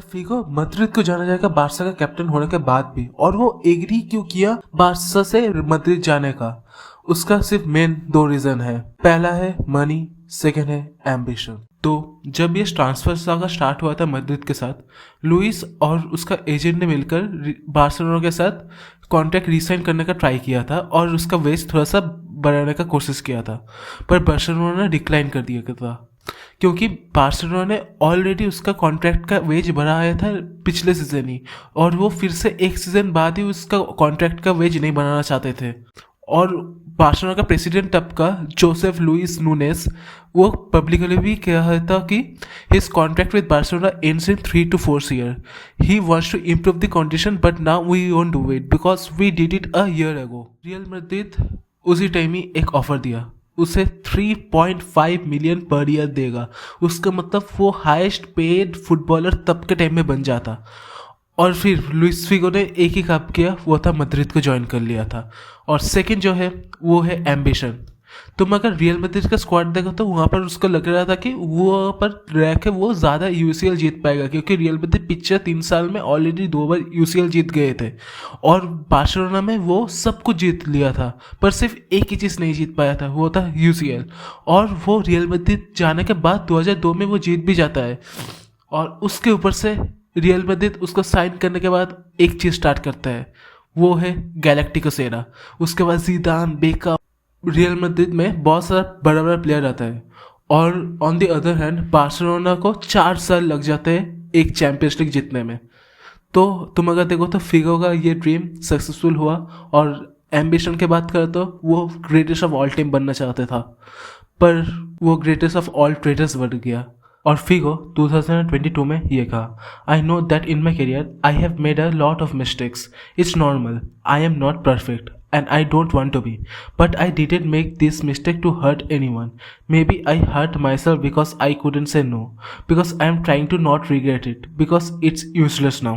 Figo Madrid को जाना जाएगा बार्सा का कैप्टन होने के बाद भी, और वो एग्री क्यों किया बार्सा से मैड्रिड जाने का? उसका सिर्फ मेन दो रीजन है। पहला है मनी, सेकंड है एम्बिशन। तो जब ये ट्रांसफर सागा स्टार्ट हुआ था मैड्रिड के साथ, लुइस और उसका एजेंट ने मिलकर बार्सिलोना के साथ कॉन्ट्रैक्ट रीसाइन करने का ट्राई किया था और उसका वेज थोड़ा सा बढ़ाने का कोशिश किया था, पर बार्सिलोना ने डिक्लाइन कर दिया था क्योंकि बार्सिलोना ने ऑलरेडी उसका कॉन्ट्रैक्ट का वेज बढ़ाया था पिछले सीजन ही, और वो फिर से एक सीजन बाद ही उसका कॉन्ट्रैक्ट का वेज नहीं बनाना चाहते थे। और बार्सिलोना का प्रेसिडेंट तब का जोसेफ लुइस नूनेस, वो पब्लिकली भी कहा था कि his contract with Barcelona ends in 3 to 4 years. He wants to improve the condition, but now we won't do it because we did it a year ago. Real Madrid उसी time ही एक offer दिया, उसे 3.5 million per year देगा। उसका मतलब वो highest paid footballer तब के टाइम में बन जाता। और फिर लुइस फिगो ने एक ही काम किया, वो था मैड्रिड को ज्वाइन कर लिया था। और सेकंड जो है वो है एम्बिशन। तुम अगर रियल मैड्रिड का स्क्वाड देखो तो वहाँ पर उसको लग रहा था कि वो पर रह के वो ज़्यादा यूसीएल जीत पाएगा, क्योंकि रियल मैड्रिड पिछले 3 साल में ऑलरेडी 2 बार यूसीएल जीत गए थे और बार्सिलोना में वो सब कुछ जीत लिया था, पर सिर्फ एक ही चीज़ नहीं जीत पाया था, वो था यूसीएल। और वो रियल मैड्रिड जाने के बाद 2002 में वो जीत भी जाता है। और उसके ऊपर से रियल मैड्रिड उसको साइन करने के बाद एक चीज़ स्टार्ट करता है, वो है गैलेक्टिकोस एरा। उसके बाद ज़ीदान, बेका, रियल मैड्रिड में बहुत सारा बड़ा बड़ा प्लेयर आता है। और on the other hand Barcelona को 4 साल लग जाते हैं एक चैंपियंस लीग जीतने में। तो तुम अगर देखो तो फिगो का ये ड्रीम सक्सेसफुल हुआ। और एम्बिशन की बात करें तो वो ग्रेटेस्ट ऑफ ऑल टाइम बनना चाहता था, पर वो ग्रेटेस्ट ऑफ ऑल ट्रेडर्स बन गया। और फिगो 2022 में ये कहा, I know that in my career I have made a lot of mistakes, it's normal, I am not perfect and I don't want to be, but I didn't make this mistake to hurt anyone. Maybe I hurt myself because I couldn't say no, because I am trying to not regret it, because it's useless now.